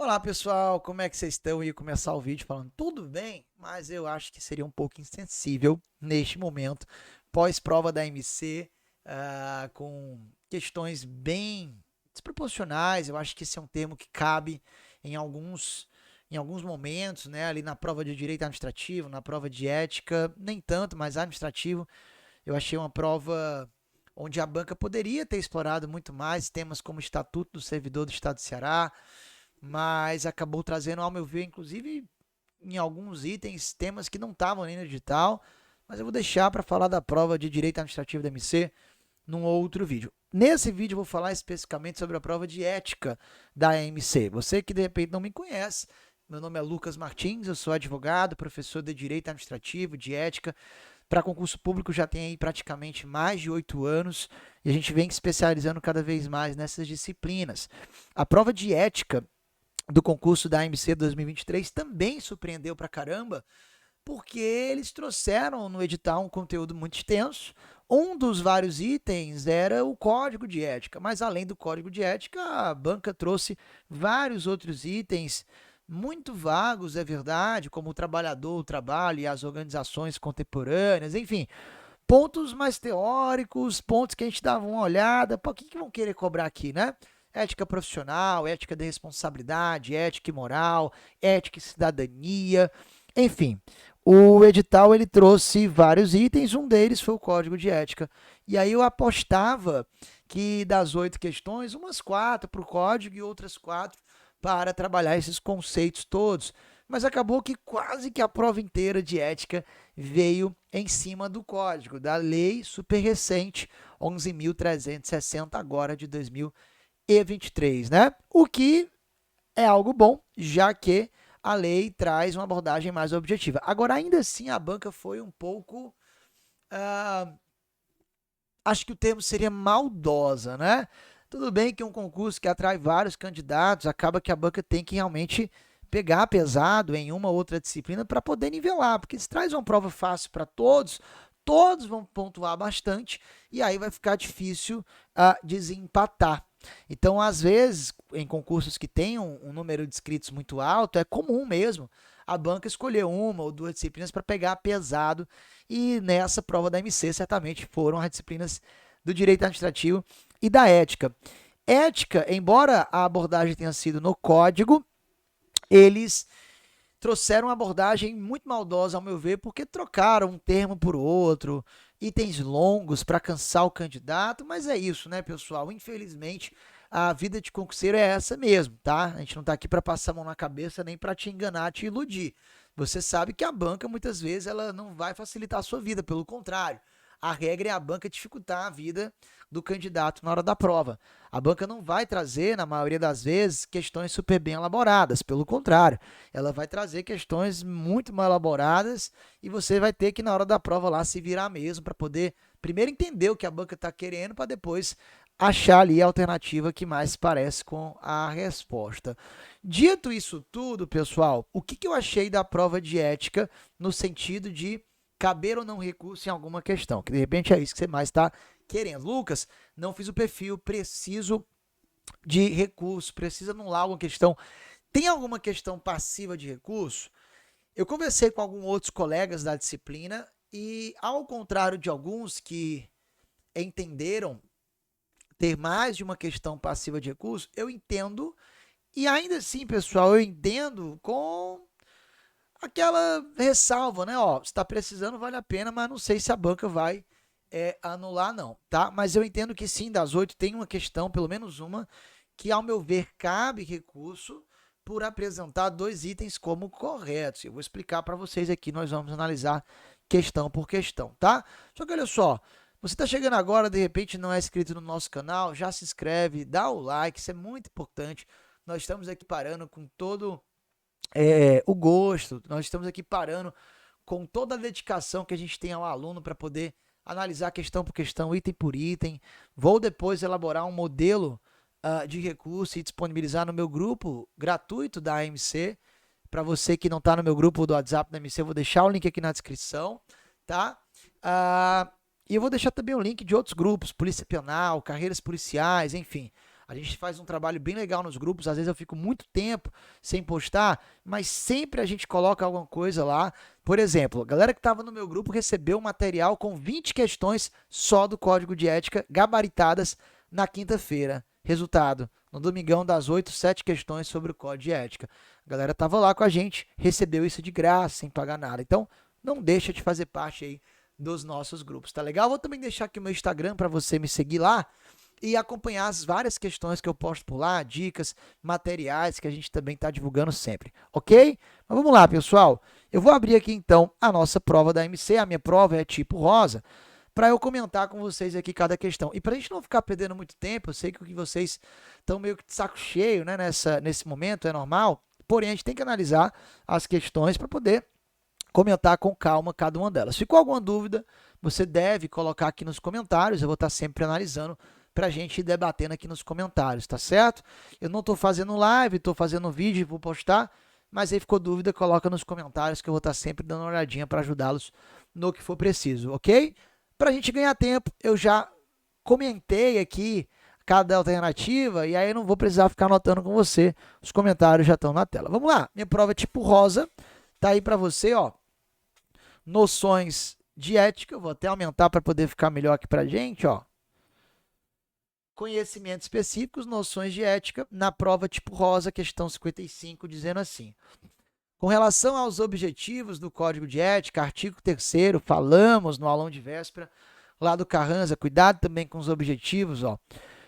Olá pessoal, como é que vocês estão? Eu ia começar o vídeo falando tudo bem, mas eu acho que seria um pouco insensível neste momento, pós-prova da MC, com questões bem desproporcionais. Eu acho que esse é um termo que cabe em alguns momentos, né? Ali na prova de direito administrativo, na prova de ética, nem tanto, mas administrativo. Eu achei uma prova onde a banca poderia ter explorado muito mais temas como o Estatuto do Servidor do Estado do Ceará, mas acabou trazendo, ao meu ver, inclusive em alguns itens, temas que não estavam nem no edital, mas eu vou deixar para falar da prova de Direito Administrativo da MC num outro vídeo. Nesse vídeo eu vou falar especificamente sobre a prova de ética da MC. Você que de repente não me conhece, meu nome é Lucas Martins, eu sou advogado, professor de Direito Administrativo, de Ética. Para concurso público já tem aí praticamente mais de 8 anos e a gente vem se especializando cada vez mais nessas disciplinas. A prova de ética do concurso da AMC 2023 também surpreendeu pra caramba, porque eles trouxeram no edital um conteúdo muito extenso. Um dos vários itens era o código de ética, mas além do código de ética, a banca trouxe vários outros itens muito vagos, é verdade, como o trabalhador, o trabalho e as organizações contemporâneas, enfim, pontos mais teóricos, pontos que a gente dava uma olhada, para o que vão querer cobrar aqui, né? Ética profissional, ética de responsabilidade, ética e moral, ética e cidadania, enfim. O edital ele trouxe vários itens, um deles foi o código de ética. E aí eu apostava que das 8 questões, umas 4 para o código e outras 4 para trabalhar esses conceitos todos. Mas acabou que quase que a prova inteira de ética veio em cima do código, da lei super recente, 11.360, agora de 2023, né? O que é algo bom, já que a lei traz uma abordagem mais objetiva. Agora, ainda assim, a banca foi um pouco. ah, Acho que o termo seria maldosa, né? Tudo bem que um concurso que atrai vários candidatos, acaba que a banca tem que realmente pegar pesado em uma ou outra disciplina para poder nivelar, porque se traz uma prova fácil para todos, todos vão pontuar bastante e aí vai ficar difícil desempatar. Então, às vezes, em concursos que têm um número de inscritos muito alto, é comum mesmo a banca escolher uma ou duas disciplinas para pegar pesado, e nessa prova da MC certamente foram as disciplinas do direito administrativo e da ética. Ética, embora a abordagem tenha sido no código, eles trouxeram uma abordagem muito maldosa, ao meu ver, porque trocaram um termo por outro, itens longos para cansar o candidato, mas é isso, né, pessoal? Infelizmente, a vida de concurseiro é essa mesmo, tá? A gente não está aqui para passar a mão na cabeça nem para te enganar, te iludir. Você sabe que a banca, muitas vezes, ela não vai facilitar a sua vida, pelo contrário. A regra é a banca dificultar a vida do candidato na hora da prova. A banca não vai trazer, na maioria das vezes, questões super bem elaboradas. Pelo contrário, ela vai trazer questões muito mal elaboradas e você vai ter que, na hora da prova, lá se virar mesmo para poder primeiro entender o que a banca está querendo para depois achar ali a alternativa que mais parece com a resposta. Dito isso tudo, pessoal, o que eu achei da prova de ética no sentido de caber ou não recurso em alguma questão, que de repente é isso que você mais está querendo. Lucas, não fiz o perfil, preciso de recurso, precisa anular alguma questão. Tem alguma questão passiva de recurso? Eu conversei com alguns outros colegas da disciplina e, ao contrário de alguns que entenderam ter mais de uma questão passiva de recurso, eu entendo, e ainda assim, pessoal, eu entendo com aquela ressalva, né? Ó, se está precisando, vale a pena, mas não sei se a banca vai anular, não, tá? Mas eu entendo que sim, das 8 tem uma questão, pelo menos uma, que, ao meu ver, cabe recurso por apresentar dois itens como corretos. Eu vou explicar para vocês aqui, nós vamos analisar questão por questão, tá? Só que olha só, você está chegando agora, de repente não é inscrito no nosso canal, já se inscreve, dá o like, isso é muito importante. Nós estamos aqui parando com todo o gosto, nós estamos aqui parando com toda a dedicação que a gente tem ao aluno para poder analisar questão por questão, item por item. Vou depois elaborar um modelo de recurso e disponibilizar no meu grupo gratuito da AMC. Para você que não está no meu grupo do WhatsApp da AMC, eu vou deixar o link aqui na descrição, tá? E eu vou deixar também o link de outros grupos, Polícia Penal, Carreiras Policiais, enfim. A gente faz um trabalho bem legal nos grupos, às vezes eu fico muito tempo sem postar, mas sempre a gente coloca alguma coisa lá. Por exemplo, a galera que estava no meu grupo recebeu um material com 20 questões só do Código de Ética gabaritadas na quinta-feira. Resultado, no domingão das 8, 7 questões sobre o Código de Ética. A galera estava lá com a gente, recebeu isso de graça, sem pagar nada. Então, não deixa de fazer parte aí dos nossos grupos, tá legal? Vou também deixar aqui o meu Instagram para você me seguir lá e acompanhar as várias questões que eu posto por lá, dicas, materiais que a gente também está divulgando sempre, ok? Mas vamos lá, pessoal. Eu vou abrir aqui então a nossa prova da MC, a minha prova é tipo rosa, para eu comentar com vocês aqui cada questão. E para a gente não ficar perdendo muito tempo, eu sei que vocês estão meio que de saco cheio, né, nesse momento, é normal, porém a gente tem que analisar as questões para poder comentar com calma cada uma delas. Ficou alguma dúvida, você deve colocar aqui nos comentários, eu vou estar sempre analisando para a gente ir debatendo aqui nos comentários, tá certo? Eu não estou fazendo live, estou fazendo vídeo e vou postar, mas aí ficou dúvida, coloca nos comentários que eu vou estar sempre dando uma olhadinha para ajudá-los no que for preciso, ok? Para a gente ganhar tempo, eu já comentei aqui cada alternativa e aí eu não vou precisar ficar anotando com você, os comentários já estão na tela. Vamos lá, minha prova é tipo rosa, tá aí para você, ó. Noções de ética, eu vou até aumentar para poder ficar melhor aqui para a gente, ó. Conhecimentos específicos, noções de ética, na prova tipo rosa, questão 55, dizendo assim. Com relação aos objetivos do Código de Ética, artigo 3º, falamos no aulão de véspera, lá do Carranza, cuidado também com os objetivos, ó.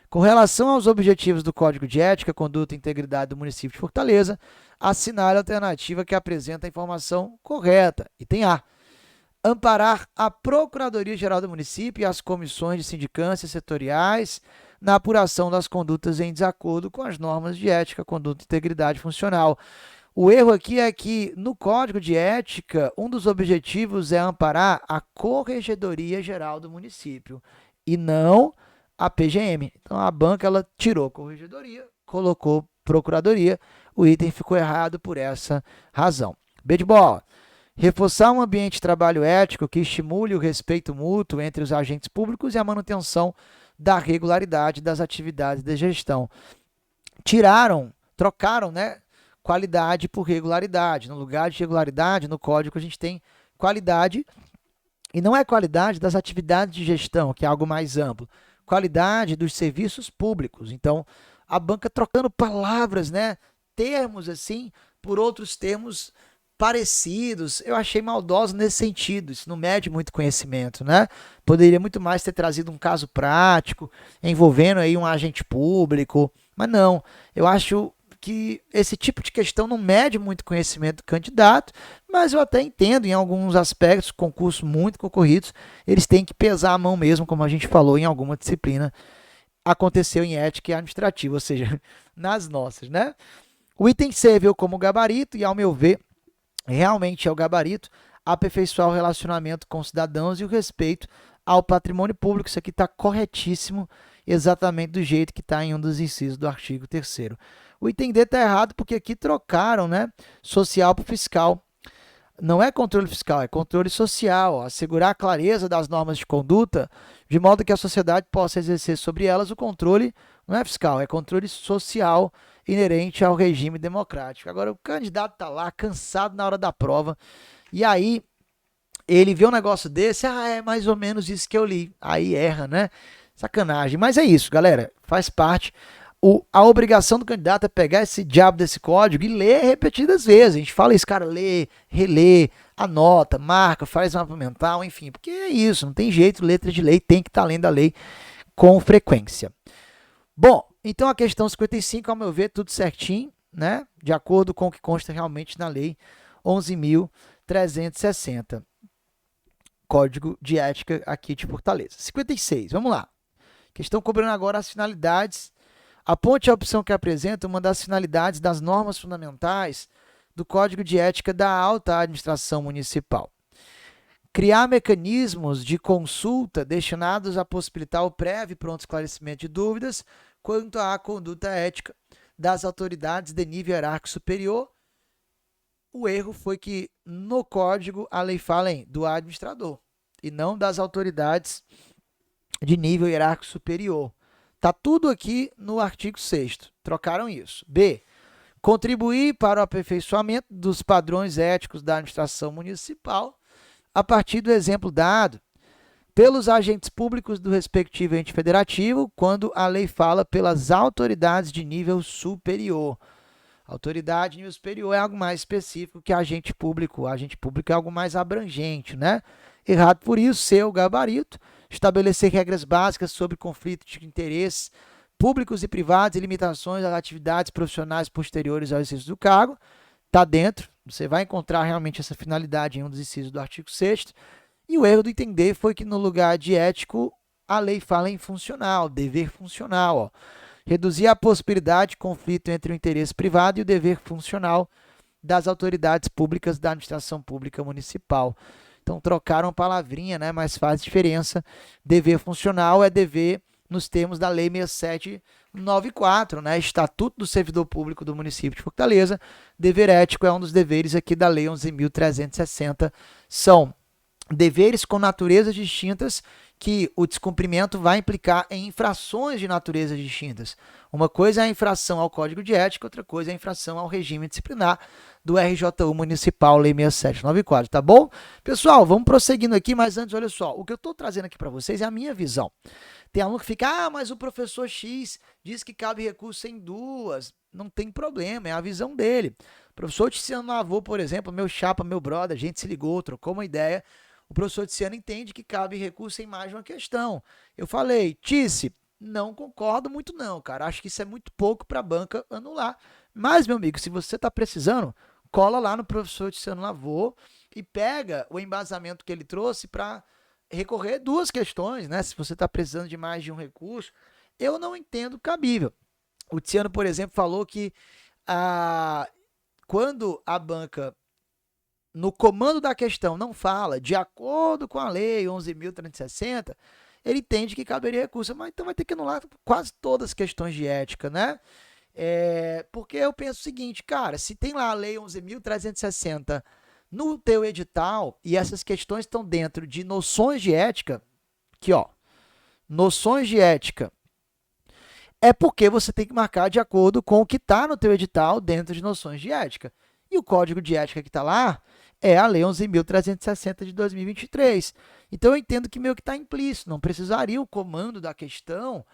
Com relação aos objetivos do Código de Ética, conduta e integridade do município de Fortaleza, assinale a alternativa que apresenta a informação correta. Item A. Amparar a Procuradoria-Geral do Município e as comissões de sindicância setoriais na apuração das condutas em desacordo com as normas de ética, conduta e integridade funcional. O erro aqui é que, no Código de Ética, um dos objetivos é amparar a Corregedoria-Geral do Município e não a PGM. Então, a banca ela tirou Corregedoria, colocou Procuradoria, o item ficou errado por essa razão. B de bola. Reforçar um ambiente de trabalho ético que estimule o respeito mútuo entre os agentes públicos e a manutenção da regularidade das atividades de gestão. Trocaram, né, qualidade por regularidade. No lugar de regularidade, no código a gente tem qualidade, e não é qualidade das atividades de gestão, que é algo mais amplo. Qualidade dos serviços públicos. Então, a banca trocando palavras, né, termos assim, por outros termos parecidos, eu achei maldoso nesse sentido, isso não mede muito conhecimento, né? Poderia muito mais ter trazido um caso prático, envolvendo aí um agente público, mas não, eu acho que esse tipo de questão não mede muito conhecimento do candidato, mas eu até entendo em alguns aspectos, concursos muito concorridos, eles têm que pesar a mão mesmo, como a gente falou em alguma disciplina, aconteceu em ética e administrativa, ou seja, nas nossas, né? O item C veio como gabarito e, ao meu ver, realmente é o gabarito, aperfeiçoar o relacionamento com os cidadãos e o respeito ao patrimônio público. Isso aqui está corretíssimo, exatamente do jeito que está em um dos incisos do artigo 3º. O item D está errado porque aqui trocaram, né, social para fiscal. Não é controle fiscal, é controle social. Assegurar a clareza das normas de conduta, de modo que a sociedade possa exercer sobre elas o controle, não é fiscal, é controle social inerente ao regime democrático. Agora, o candidato está lá, cansado na hora da prova, e aí ele vê um negócio desse, é mais ou menos isso que eu li. Aí erra, né? Sacanagem. Mas é isso, galera, faz parte. A obrigação do candidato é pegar esse diabo desse código e ler repetidas vezes. A gente fala isso, cara, lê, relê, anota, marca, faz mapa mental, enfim, porque é isso, não tem jeito, letra de lei tem que estar lendo a lei com frequência. Bom, então a questão 55, ao meu ver, tudo certinho, né? De acordo com o que consta realmente na lei 11.360, Código de Ética aqui de Fortaleza. 56, vamos lá. Questão cobrando agora as finalidades. Aponte a opção que apresenta uma das finalidades das normas fundamentais do Código de Ética da Alta Administração Municipal. Criar mecanismos de consulta destinados a possibilitar o prévio e pronto esclarecimento de dúvidas quanto à conduta ética das autoridades de nível hierárquico superior. O erro foi que no código a lei fala do administrador e não das autoridades de nível hierárquico superior. Está tudo aqui no artigo 6º. Trocaram isso. B. Contribuir para o aperfeiçoamento dos padrões éticos da administração municipal a partir do exemplo dado pelos agentes públicos do respectivo ente federativo, quando a lei fala pelas autoridades de nível superior. Autoridade de nível superior é algo mais específico que agente público. O agente público é algo mais abrangente, né? Errado por isso, ser o gabarito, estabelecer regras básicas sobre conflito de interesses públicos e privados e limitações às atividades profissionais posteriores ao exercício do cargo. Está dentro, você vai encontrar realmente essa finalidade em um dos incisos do artigo 6º. E o erro do entender foi que no lugar de ético, a lei fala em funcional, dever funcional. Ó. Reduzir a possibilidade de conflito entre o interesse privado e o dever funcional das autoridades públicas da administração pública municipal. Então, trocaram a palavrinha, né, mas faz diferença. Dever funcional é dever nos termos da Lei 6794, né, Estatuto do Servidor Público do município de Fortaleza. Dever ético é um dos deveres aqui da Lei 11.360. São deveres com naturezas distintas que o descumprimento vai implicar em infrações de naturezas distintas. Uma coisa é a infração ao Código de Ética, outra coisa é a infração ao regime disciplinar do RJU Municipal, Lei 6794, tá bom? Pessoal, vamos prosseguindo aqui, mas antes, olha só, o que eu estou trazendo aqui para vocês é a minha visão. Tem aluno que fica, mas o professor X diz que cabe recurso em duas. Não tem problema, é a visão dele. O professor Tiziano Lavô, por exemplo, meu chapa, meu brother, a gente se ligou, trocou uma ideia. O professor Tiziano entende que cabe recurso em mais de uma questão. Eu falei, Tice, não concordo muito não, cara. Acho que isso é muito pouco para a banca anular. Mas, meu amigo, se você está precisando, cola lá no professor Tiziano Lavô e pega o embasamento que ele trouxe para recorrer duas questões, né? Se você está precisando de mais de um recurso, eu não entendo cabível. O Tiziano, por exemplo, falou que quando a banca no comando da questão não fala de acordo com a lei 11.360, ele entende que caberia recurso, mas então vai ter que anular quase todas as questões de ética, né? Porque eu penso o seguinte, cara, se tem lá a lei 11.360 no teu edital e essas questões estão dentro de noções de ética, aqui ó, noções de ética, é porque você tem que marcar de acordo com o que está no teu edital dentro de noções de ética. E o código de ética que está lá é a lei 11.360 de 2023. Então, eu entendo que meio que está implícito, não precisaria o comando da questão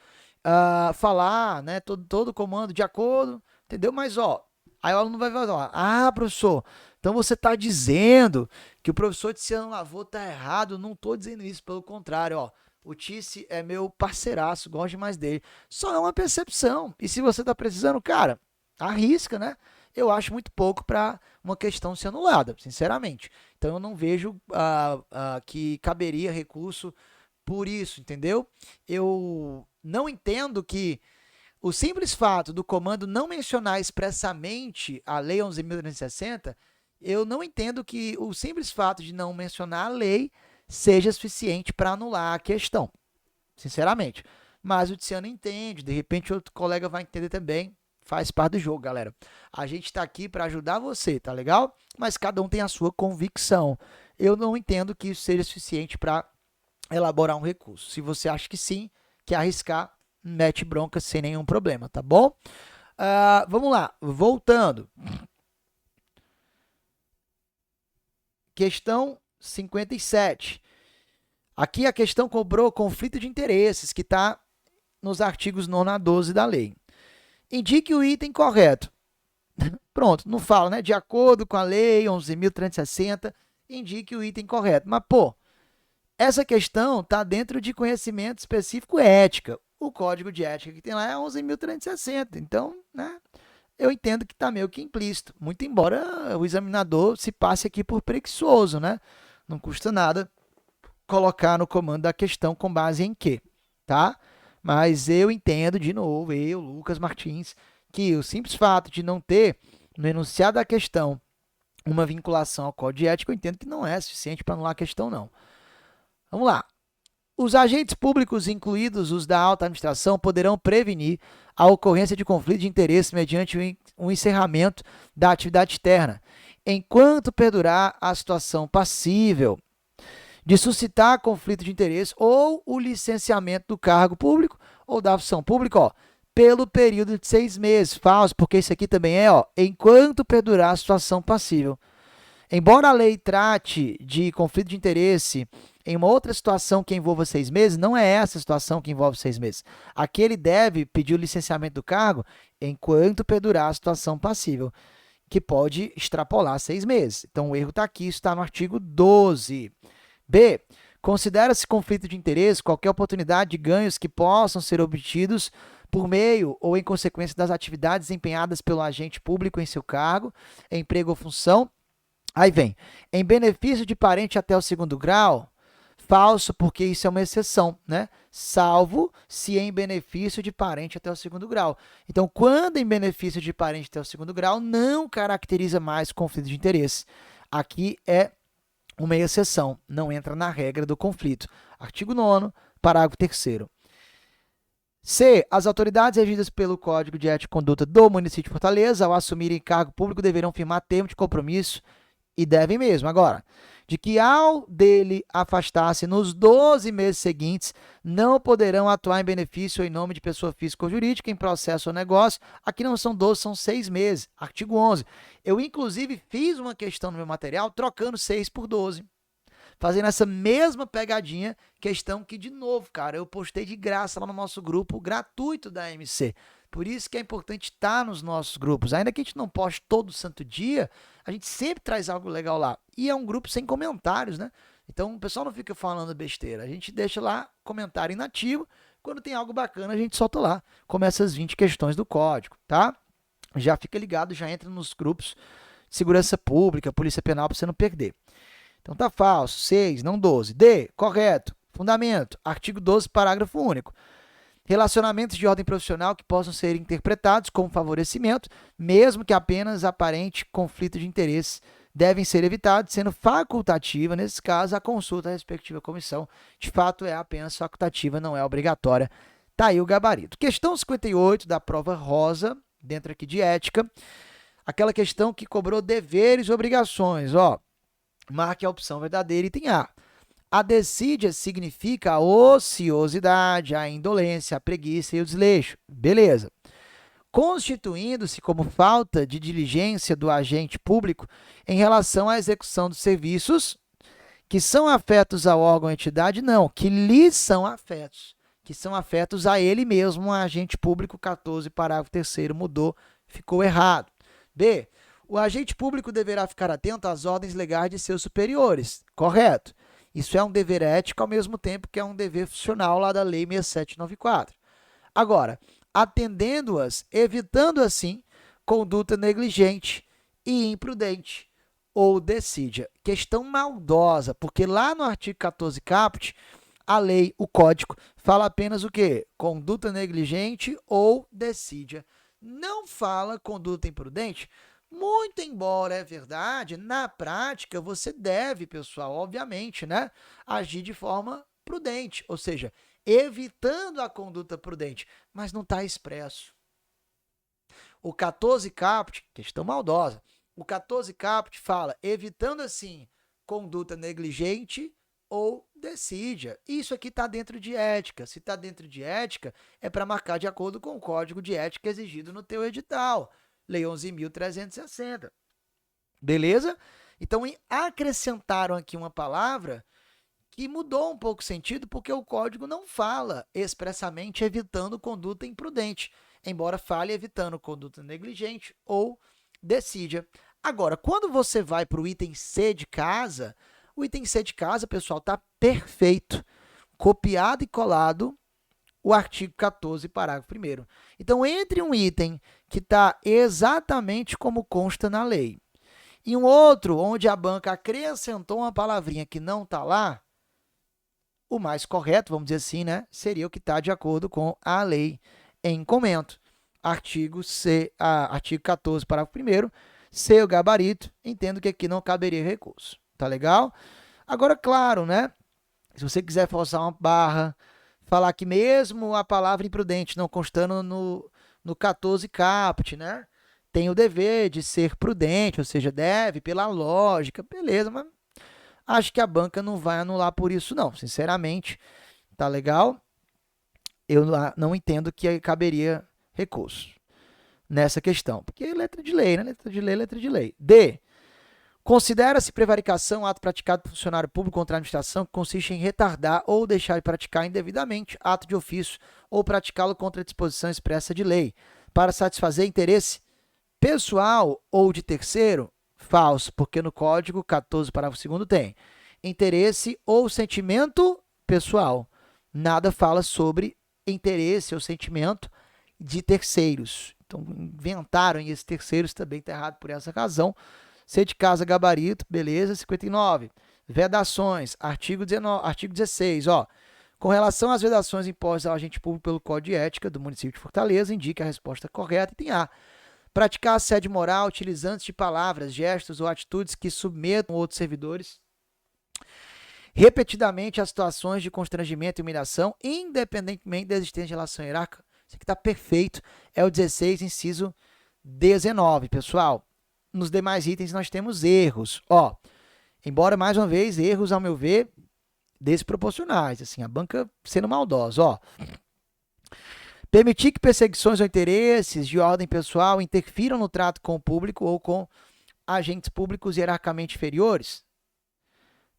falar, né, todo o comando de acordo, entendeu? Mas, ó, aí o aluno vai falar, professor, então você está dizendo que o professor Tiziano Lavô está errado, não estou dizendo isso, pelo contrário, ó, o Tice é meu parceiraço, gosto demais dele. Só é uma percepção, e se você está precisando, cara, arrisca, né? Eu acho muito pouco para uma questão ser anulada, sinceramente. Então, eu não vejo que caberia recurso por isso, entendeu? Eu não entendo que o simples fato do comando não mencionar expressamente a Lei 11.360, eu não entendo que o simples fato de não mencionar a lei seja suficiente para anular a questão, sinceramente. Mas o Tiziano entende, de repente outro colega vai entender também. Faz parte do jogo, galera. A gente está aqui para ajudar você, tá legal? Mas cada um tem a sua convicção. Eu não entendo que isso seja suficiente para elaborar um recurso. Se você acha que sim, quer arriscar, mete bronca sem nenhum problema, tá bom? Vamos lá, voltando. Questão 57. Aqui a questão cobrou conflito de interesses, que está nos artigos 9 a 12 da lei. Indique o item correto. Pronto, não fala, né? De acordo com a lei 11.360, indique o item correto. Mas, pô, essa questão está dentro de conhecimento específico ética. O código de ética que tem lá é 11.360. Então, né? Eu entendo que está meio que implícito. Muito embora o examinador se passe aqui por preguiçoso, né? Não custa nada colocar no comando da questão com base em quê, tá? Mas eu entendo, de novo, eu, Lucas Martins, que o simples fato de não ter no enunciado da questão uma vinculação ao código de ética, eu entendo que não é suficiente para anular a questão, não. Vamos lá. Os agentes públicos, incluídos os da alta administração, poderão prevenir a ocorrência de conflito de interesse mediante o encerramento da atividade externa, enquanto perdurar a situação passível de suscitar conflito de interesse ou o licenciamento do cargo público ou da função pública, ó, pelo período de 6 meses. Falso, porque isso aqui também é, ó, enquanto perdurar a situação passível. Embora a lei trate de conflito de interesse em uma outra situação que envolva 6 meses, não é essa a situação que envolve 6 meses. Aqui ele deve pedir o licenciamento do cargo enquanto perdurar a situação passível, que pode extrapolar 6 meses. Então, o erro está aqui, isso está no artigo 12. B. Considera-se conflito de interesse qualquer oportunidade de ganhos que possam ser obtidos por meio ou em consequência das atividades desempenhadas pelo agente público em seu cargo, emprego ou função. Aí vem, em benefício de parente até o 2º grau, falso, porque isso é uma exceção, né? Salvo se em benefício de parente até o 2º grau. Então, quando em benefício de parente até o 2º grau, não caracteriza mais conflito de interesse. Aqui é uma exceção, não entra na regra do conflito. Artigo 9º, parágrafo 3º. C. As autoridades regidas pelo Código de Ética e Conduta do município de Fortaleza, ao assumirem cargo público, deverão firmar termo de compromisso, e devem mesmo. Agora, de que ao dele afastar-se nos 12 meses seguintes, não poderão atuar em benefício ou em nome de pessoa física ou jurídica em processo ou negócio. Aqui não são 12, são 6 meses. Artigo 11. Eu, inclusive, fiz uma questão no meu material trocando 6 por 12. Fazendo essa mesma pegadinha, questão que, de novo, cara, eu postei de graça lá no nosso grupo gratuito da MC. Por isso que é importante estar nos nossos grupos. Ainda que a gente não poste todo santo dia, a gente sempre traz algo legal lá. E é um grupo sem comentários, né? Então o pessoal não fica falando besteira. A gente deixa lá comentário inativo. Quando tem algo bacana, a gente solta lá. Como essas 20 questões do código, tá? Já fica ligado, já entra nos grupos de segurança pública, polícia penal, para você não perder. Então tá falso. 6, não 12. D, correto. Fundamento. Artigo 12, parágrafo único. Relacionamentos de ordem profissional que possam ser interpretados como favorecimento, mesmo que apenas aparente conflito de interesse, devem ser evitados, sendo facultativa, nesse caso, a consulta à respectiva comissão. De fato, é apenas facultativa, não é obrigatória. Tá aí o gabarito. Questão 58 da prova rosa, dentro aqui de ética, aquela questão que cobrou deveres e obrigações. Ó, marque a opção verdadeira, item A. A desídia significa a ociosidade, a indolência, a preguiça e o desleixo. Beleza. Constituindo-se como falta de diligência do agente público em relação à execução dos serviços que são afetos ao órgão ou entidade, não, que lhes são afetos, que são afetos a ele mesmo, a agente público. 14, parágrafo 3º, mudou, ficou errado. B. O agente público deverá ficar atento às ordens legais de seus superiores. Correto. Isso é um dever ético, ao mesmo tempo que é um dever funcional lá da Lei 6794. Agora, atendendo-as, evitando assim conduta negligente e imprudente ou decídia. Questão maldosa, porque lá no artigo 14 caput, a lei, o código, fala apenas o quê? Conduta negligente ou decídia. Não fala conduta imprudente. Muito embora é verdade, na prática você deve, pessoal, obviamente, né, agir de forma prudente, ou seja, evitando a conduta prudente, mas não está expresso. O 14 caput, questão maldosa, o 14 caput fala evitando assim conduta negligente ou decídia. Isso aqui está dentro de ética. Se está dentro de ética, é para marcar de acordo com o código de ética exigido no teu edital. Lei 11.360. Beleza? Então, acrescentaram aqui uma palavra que mudou um pouco o sentido, porque o código não fala expressamente evitando conduta imprudente, embora fale evitando conduta negligente ou decídia. Agora, quando você vai para o item C de casa, o item C de casa, pessoal, está perfeito. Copiado e colado o artigo 14, parágrafo 1º. Então, entre um item que está exatamente como consta na lei e um outro onde a banca acrescentou uma palavrinha que não está lá, o mais correto, vamos dizer assim, né, seria o que está de acordo com a lei em comento. Artigo 14, parágrafo 1º, C, o gabarito, entendo que aqui não caberia recurso. Tá legal? Agora, claro, né, se você quiser forçar uma barra, falar que mesmo a palavra imprudente não constando no 14 caput, né, tem o dever de ser prudente, ou seja, deve, pela lógica, beleza, mas acho que a banca não vai anular por isso não, sinceramente, tá legal? eu não entendo que caberia recurso nessa questão, porque é letra de lei, né? Letra de lei, letra de lei. D. Considera-se prevaricação ato praticado por funcionário público contra a administração que consiste em retardar ou deixar de praticar indevidamente ato de ofício ou praticá-lo contra a disposição expressa de lei, para satisfazer interesse pessoal ou de terceiro? Falso, porque no Código 14, parágrafo 2º tem interesse ou sentimento pessoal. Nada fala sobre interesse ou sentimento de terceiros. Então, inventaram e esses terceiros também está errado por essa razão. C de casa, gabarito, beleza, 59. Vedações, artigo 16, ó. Com relação às vedações impostas ao agente público pelo Código de Ética do município de Fortaleza, indique a resposta correta. E tem A. Praticar assédio moral utilizando de palavras, gestos ou atitudes que submetam outros servidores repetidamente a situações de constrangimento e humilhação, independentemente da existência de relação hierárquica. Isso aqui está perfeito. É o 16, inciso 19, pessoal. Nos demais itens nós temos erros. Ó, embora, mais uma vez, erros, ao meu ver, desproporcionais. Assim, a banca sendo maldosa. Ó. Permitir que perseguições ou interesses de ordem pessoal interfiram no trato com o público ou com agentes públicos hierarquicamente inferiores.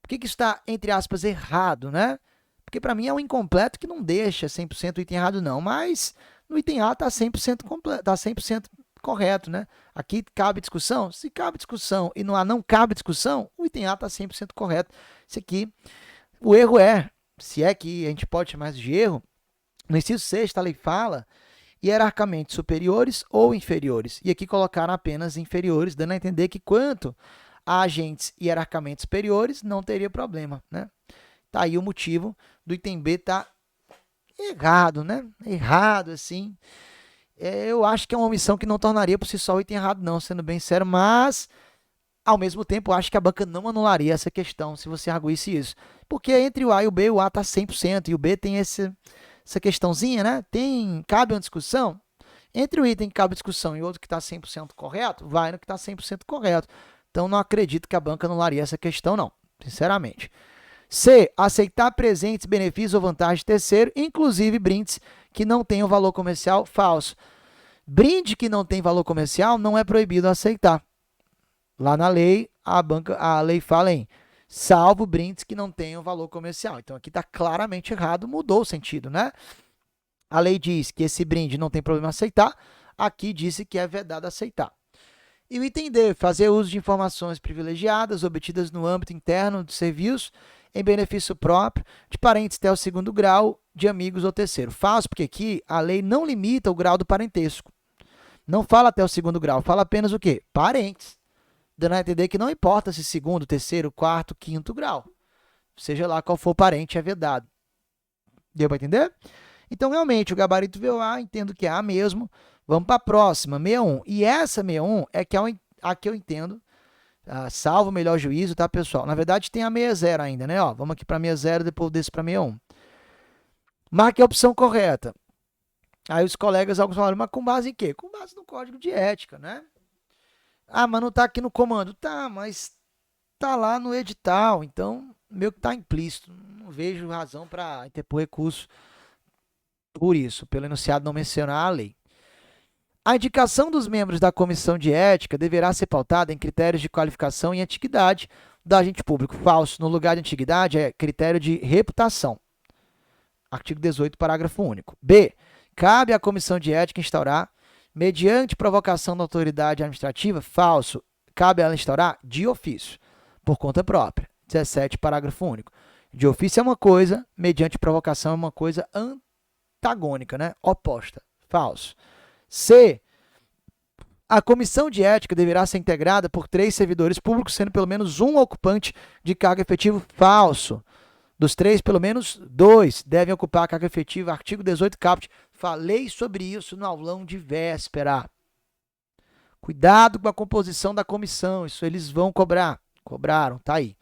Por que isso está, entre aspas, errado, né? Porque para mim é um incompleto que não deixa 100% o item errado, não. Mas no item A está 100% completo, tá 100% correto, né? Aqui cabe discussão? Se cabe discussão e no A não cabe discussão, o item A está 100% correto. Isso aqui, o erro é, se é que a gente pode chamar de erro, no inciso 6, a lei fala hierarquicamente superiores ou inferiores. E aqui colocaram apenas inferiores, dando a entender que quanto a agentes hierarquicamente superiores, não teria problema, né? Tá aí o motivo do item B tá errado, né? Errado, assim. Eu acho que é uma omissão que não tornaria por si só o item errado, não, sendo bem sério, mas, ao mesmo tempo, eu acho que a banca não anularia essa questão, se você arguísse isso. Porque entre o A e o B tá 100%, e o B tem essa questãozinha, né? Cabe uma discussão? Entre o item que cabe discussão e outro que está 100% correto, vai no que está 100% correto. Então, não acredito que a banca anularia essa questão, não, sinceramente. C. Aceitar presentes, benefícios ou vantagens de terceiro, inclusive brindes que não tenham valor comercial. Falso. Brinde que não tem valor comercial não é proibido aceitar. Lá na lei, a lei fala em salvo brindes que não tenham valor comercial. Então, aqui está claramente errado, mudou o sentido, né? A lei diz que esse brinde não tem problema aceitar, aqui disse que é vedado aceitar. E o item D, fazer uso de informações privilegiadas obtidas no âmbito interno do serviço em benefício próprio, de parentes até o 2º grau, de amigos ou terceiro. Falso, porque aqui a lei não limita o grau do parentesco. Não fala até o 2º grau, fala apenas o quê? Parentes. Dando a entender que não importa se 2º, 3º, 4º, 5º grau. Seja lá qual for o parente, é vedado. Deu para entender? Então, realmente, o gabarito VOA, entendo que é A mesmo. Vamos para a próxima, 61. E essa 61 é a que eu entendo, salvo o melhor juízo, tá, pessoal? Na verdade, tem a 60 ainda, né? Ó, vamos aqui para 60, depois desse para 61. Marque a opção correta. Aí os colegas, alguns falaram, mas com base em quê? Com base no código de ética, né? Ah, mas não está aqui no comando. Tá, mas está lá no edital, então meio que está implícito. Não vejo razão para interpor recurso por isso, pelo enunciado não mencionar a lei. A indicação dos membros da comissão de ética deverá ser pautada em critérios de qualificação e antiguidade do agente público. Falso. No lugar de antiguidade é critério de reputação. Artigo 18, parágrafo único. B. Cabe à comissão de ética instaurar, mediante provocação da autoridade administrativa. Falso. Cabe a ela instaurar de ofício, por conta própria. 17, parágrafo único. De ofício é uma coisa, mediante provocação é uma coisa antagônica, né? Oposta. Falso. C. A comissão de ética deverá ser integrada por 3 servidores públicos, sendo pelo menos um ocupante de cargo efetivo. Falso. Dos 3, pelo menos 2 devem ocupar a carga efetiva. Artigo 18, caput. Falei sobre isso no aulão de véspera. Cuidado com a composição da comissão. Isso eles vão cobrar. Cobraram, tá aí.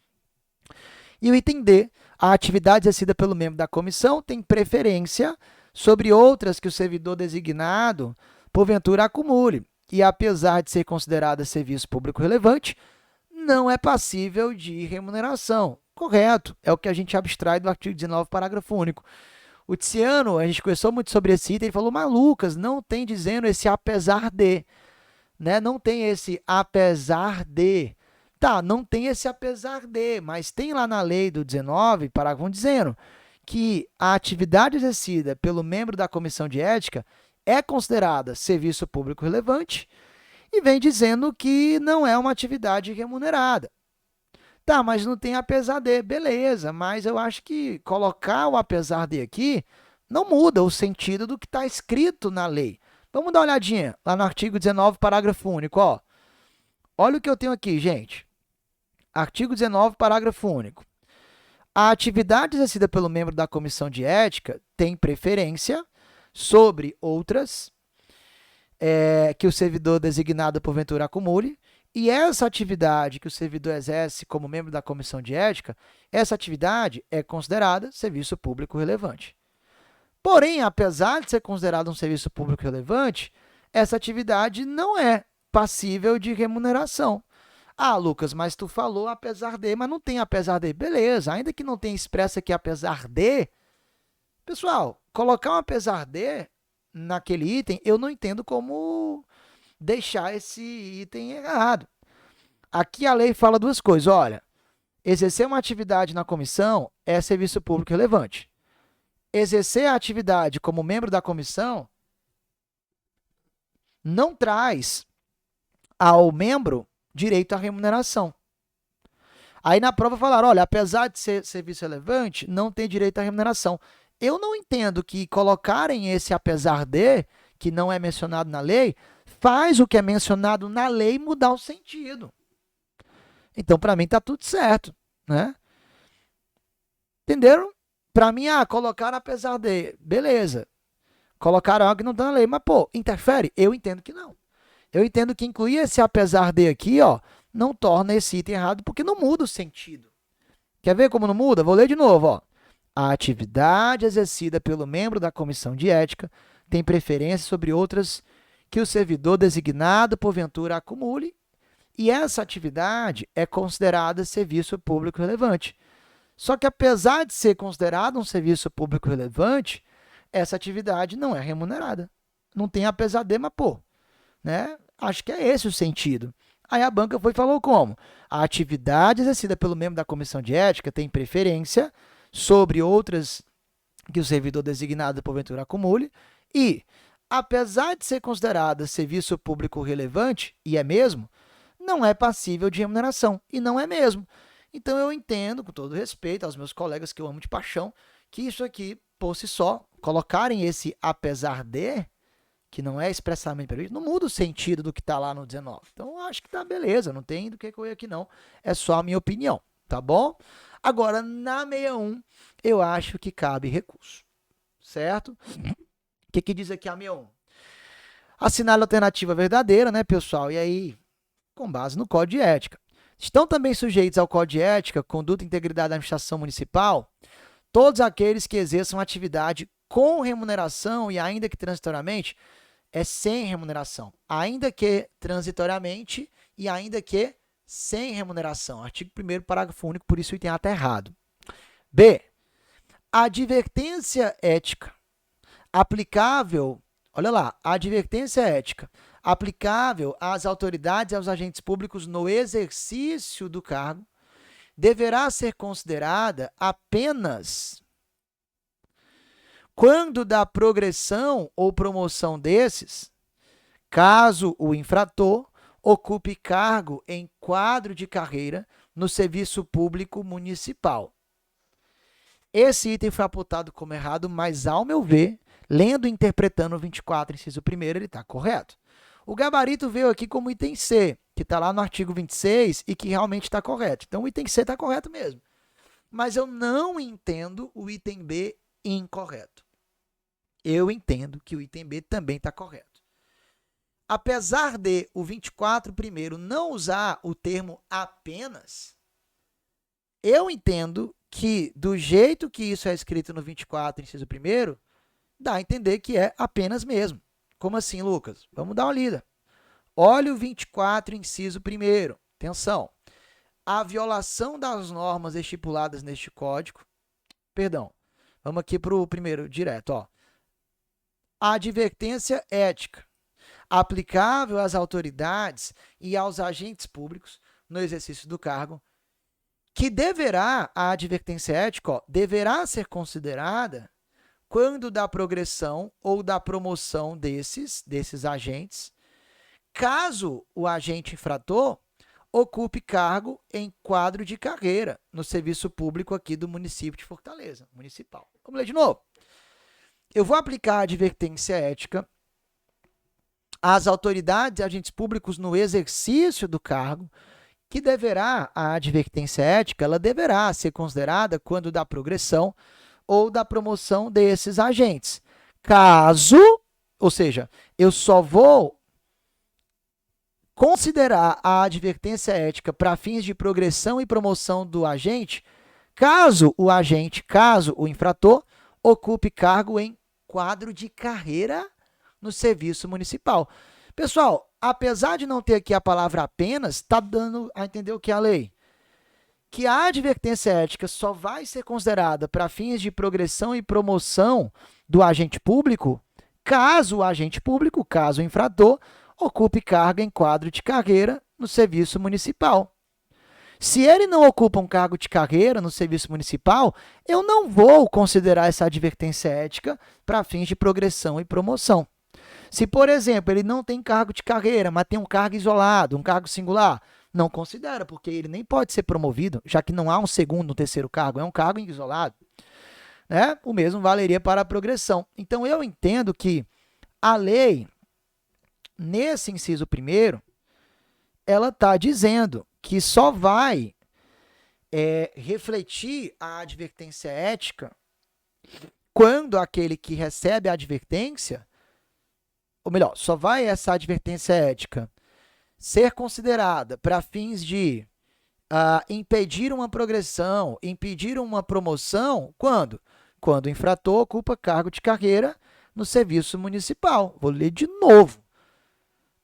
E o item D. A atividade exercida pelo membro da comissão tem preferência sobre outras que o servidor designado, porventura, acumule. E, apesar de ser considerada serviço público relevante, não é passível de remuneração. Correto. É o que a gente abstrai do artigo 19, parágrafo único. O Tiziano, a gente conversou muito sobre esse item, ele falou, mas Lucas, não tem dizendo esse apesar de, né? Não tem esse apesar de. Tá, não tem esse apesar de, mas tem lá na lei do 19, parágrafo 1, dizendo que a atividade exercida pelo membro da comissão de ética é considerada serviço público relevante e vem dizendo que não é uma atividade remunerada. Tá, mas não tem apesar de, beleza, mas eu acho que colocar o apesar de aqui não muda o sentido do que está escrito na lei. Vamos dar uma olhadinha lá no artigo 19, parágrafo único. Ó. Olha o que eu tenho aqui, gente. Artigo 19, parágrafo único. A atividade exercida pelo membro da comissão de ética tem preferência sobre outras que o servidor designado porventura acumule, e essa atividade que o servidor exerce como membro da comissão de ética, essa atividade é considerada serviço público relevante. Porém, apesar de ser considerado um serviço público relevante, essa atividade não é passível de remuneração. Ah, Lucas, mas tu falou apesar de, mas não tem apesar de. Beleza, ainda que não tenha expresso aqui apesar de, pessoal, colocar um apesar de naquele item, eu não entendo como deixar esse item errado. Aqui a lei fala duas coisas. Olha, exercer uma atividade na comissão é serviço público relevante. Exercer a atividade como membro da comissão não traz ao membro direito à remuneração. Aí na prova falaram, olha, apesar de ser serviço relevante, não tem direito à remuneração. Eu não entendo que colocarem esse apesar de, que não é mencionado na lei, faz o que é mencionado na lei mudar o sentido. Então, para mim, está tudo certo, né? Entenderam? Para mim, colocaram apesar de, beleza. Colocaram algo que não está na lei, mas, pô, interfere? Eu entendo que não. Eu entendo que incluir esse apesar de aqui, ó, não torna esse item errado, porque não muda o sentido. Quer ver como não muda? Vou ler de novo, ó. A atividade exercida pelo membro da comissão de ética tem preferência sobre outras que o servidor designado porventura acumule, e essa atividade é considerada serviço público relevante. Só que, apesar de ser considerado um serviço público relevante, essa atividade não é remunerada. Não tem apesar de, mas, pô, né? Acho que é esse o sentido. Aí a banca foi e falou como? A atividade exercida pelo membro da comissão de ética tem preferência sobre outras que o servidor designado porventura acumule e, apesar de ser considerada serviço público relevante, e é mesmo, não é passível de remuneração, e não é mesmo. Então, eu entendo, com todo respeito aos meus colegas que eu amo de paixão, que isso aqui, por si só, colocarem esse apesar de, que não é expressamente previsto, não muda o sentido do que está lá no 19. Então, eu acho que tá beleza, não tem do que correr aqui não, é só a minha opinião, tá bom? Agora, na 61, eu acho que cabe recurso, certo? O que diz aqui a 61? Assinale a alternativa verdadeira, né, pessoal? E aí, com base no Código de Ética. Estão também sujeitos ao Código de Ética, conduta e integridade da administração municipal, todos aqueles que exerçam atividade com remuneração e ainda que transitoriamente, é sem remuneração. Ainda que transitoriamente e ainda que sem remuneração. Artigo 1º, parágrafo único, por isso o item A está errado. B. A advertência ética aplicável, olha lá, a advertência ética aplicável às autoridades e aos agentes públicos no exercício do cargo deverá ser considerada apenas quando da progressão ou promoção desses, caso o infrator ocupe cargo em quadro de carreira no serviço público municipal. Esse item foi apontado como errado, mas, ao meu ver, lendo e interpretando o 24, inciso 1º, ele está correto. O gabarito veio aqui como item C, que está lá no artigo 26 e que realmente está correto. Então, o item C está correto mesmo. Mas eu não entendo o item B incorreto. Eu entendo que o item B também está correto. Apesar de o 24 primeiro não usar o termo apenas, eu entendo que, do jeito que isso é escrito no 24, inciso 1º, dá a entender que é apenas mesmo. Como assim, Lucas? Vamos dar uma lida. Olha o 24, inciso 1º. Atenção. A violação das normas estipuladas neste código, Vamos aqui para o primeiro direto, ó. A advertência ética aplicável às autoridades e aos agentes públicos no exercício do cargo, que a advertência ética, ó, deverá ser considerada quando da progressão ou da promoção desses agentes, caso o agente infrator ocupe cargo em quadro de carreira no serviço público aqui do município de Fortaleza, municipal. Vamos ler de novo. Eu vou aplicar a advertência ética às autoridades e agentes públicos no exercício do cargo, que a advertência ética, ela deverá ser considerada quando da progressão ou da promoção desses agentes. Caso, ou seja, eu só vou considerar a advertência ética para fins de progressão e promoção do agente, caso o infrator, ocupe cargo em quadro de carreira no serviço municipal. Pessoal, apesar de não ter aqui a palavra apenas, está dando a entender o que é a lei? Que a advertência ética só vai ser considerada para fins de progressão e promoção do agente público, caso o infrator, ocupe cargo em quadro de carreira no serviço municipal. Se ele não ocupa um cargo de carreira no serviço municipal, eu não vou considerar essa advertência ética para fins de progressão e promoção. Se, por exemplo, ele não tem cargo de carreira, mas tem um cargo isolado, um cargo singular, não considera, porque ele nem pode ser promovido, já que não há um segundo, um terceiro cargo, é um cargo isolado. Né? O mesmo valeria para a progressão. Então, eu entendo que a lei, nesse inciso primeiro, ela está dizendo que só vai refletir a advertência ética quando aquele que recebe a advertência, ou melhor, só vai essa advertência ética ser considerada para fins de impedir uma progressão, impedir uma promoção, quando? Quando o infrator ocupa cargo de carreira no serviço municipal. Vou ler de novo.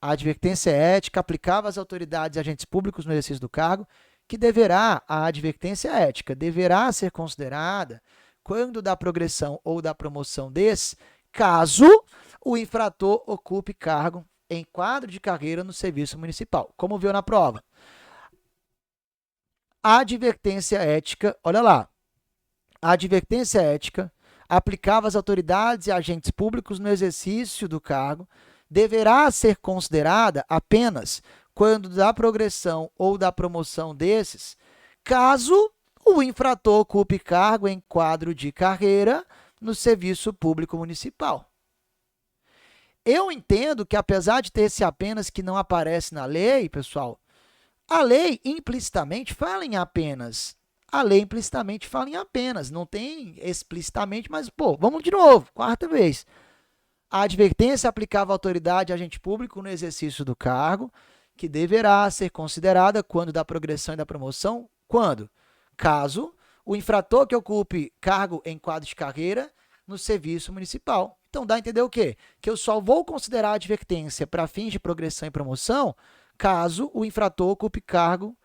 A advertência ética aplicável às autoridades e agentes públicos no exercício do cargo, que a advertência ética deverá ser considerada quando da progressão ou da promoção caso o infrator ocupe cargo em quadro de carreira no serviço municipal. Como viu na prova? A advertência ética, olha lá, a advertência ética aplicável às autoridades e agentes públicos no exercício do cargo deverá ser considerada apenas quando da progressão ou da promoção caso o infrator ocupe cargo em quadro de carreira no serviço público municipal. Eu entendo que, apesar de ter esse apenas que não aparece na lei, pessoal, a lei implicitamente fala em apenas. A lei implicitamente fala em apenas, não tem explicitamente, mas, vamos de novo, quarta vez. A advertência aplicável à autoridade e agente público no exercício do cargo, que deverá ser considerada quando da progressão e da promoção, quando? Caso o infrator que ocupe cargo em quadro de carreira no serviço municipal. Então, dá a entender o quê? Que eu só vou considerar a advertência para fins de progressão e promoção caso o infrator ocupe cargo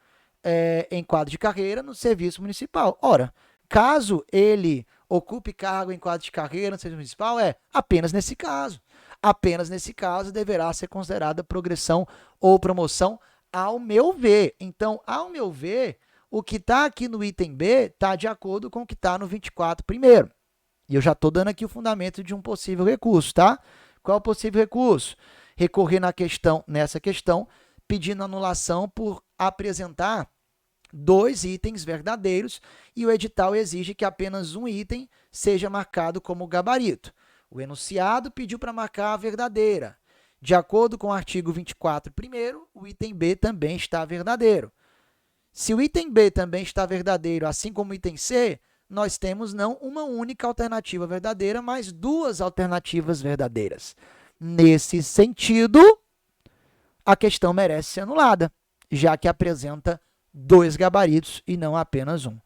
em quadro de carreira no serviço municipal. Ora, caso ele ocupe cargo em quadro de carreira no serviço municipal, apenas nesse caso. Apenas nesse caso deverá ser considerada progressão ou promoção, ao meu ver. Então, ao meu ver, o que está aqui no item B está de acordo com o que está no 24 primeiro. E eu já estou dando aqui o fundamento de um possível recurso, tá? Qual é o possível recurso? Recorrer nessa questão, pedindo anulação por apresentar 2 itens verdadeiros e o edital exige que apenas um item seja marcado como gabarito. O enunciado pediu para marcar a verdadeira. De acordo com o artigo 24 primeiro, o item B também está verdadeiro. Se o item B também está verdadeiro, assim como o item C, nós temos não uma única alternativa verdadeira, mas 2 alternativas verdadeiras. Nesse sentido, a questão merece ser anulada, já que apresenta 2 gabaritos e não apenas um.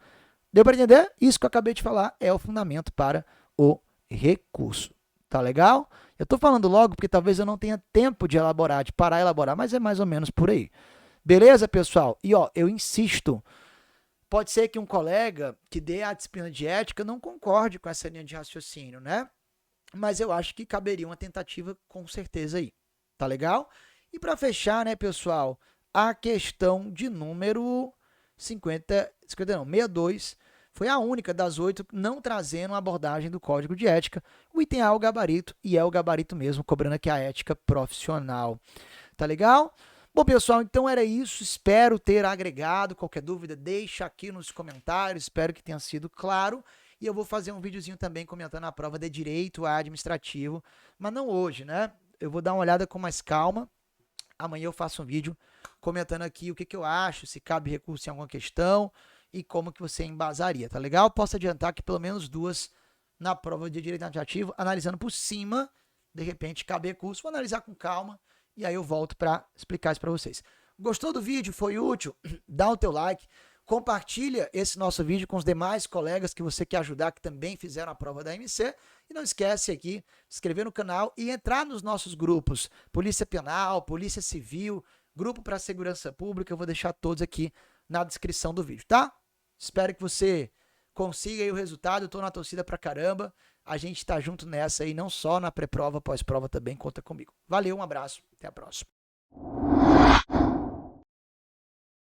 Deu para entender? Isso que eu acabei de falar é o fundamento para o recurso. Tá legal? Eu estou falando logo porque talvez eu não tenha tempo de elaborar, de parar a elaborar, mas é mais ou menos por aí. Beleza, pessoal? E eu insisto, Pode ser que um colega que dê a disciplina de ética não concorde com essa linha de raciocínio, né? Mas eu acho que caberia uma tentativa com certeza aí. Tá legal? E para fechar, né, pessoal, a questão de número 62 foi a única das 8 não trazendo uma abordagem do código de ética. O item A é o gabarito, e é o gabarito mesmo, cobrando aqui a ética profissional. Tá legal? Bom, pessoal, então era isso. Espero ter agregado. Qualquer dúvida, deixa aqui nos comentários. Espero que tenha sido claro. E eu vou fazer um videozinho também comentando a prova de Direito Administrativo, mas não hoje, né? Eu vou dar uma olhada com mais calma. Amanhã eu faço um vídeo comentando aqui o que eu acho, se cabe recurso em alguma questão e como que você embasaria, tá legal? Posso adiantar que pelo menos 2 na prova de Direito Administrativo, analisando por cima, de repente cabe recurso, vou analisar com calma e aí eu volto para explicar isso para vocês. Gostou do vídeo? Foi útil? Dá o teu like. Compartilha esse nosso vídeo com os demais colegas que você quer ajudar, que também fizeram a prova da MC. E não esquece aqui, se inscrever no canal e entrar nos nossos grupos. Polícia Penal, Polícia Civil, Grupo para Segurança Pública. Eu vou deixar todos aqui na descrição do vídeo, tá? Espero que você consiga aí o resultado. Eu tô na torcida pra caramba. A gente tá junto nessa aí, não só na pré-prova, pós-prova também. Conta comigo. Valeu, um abraço. Até a próxima.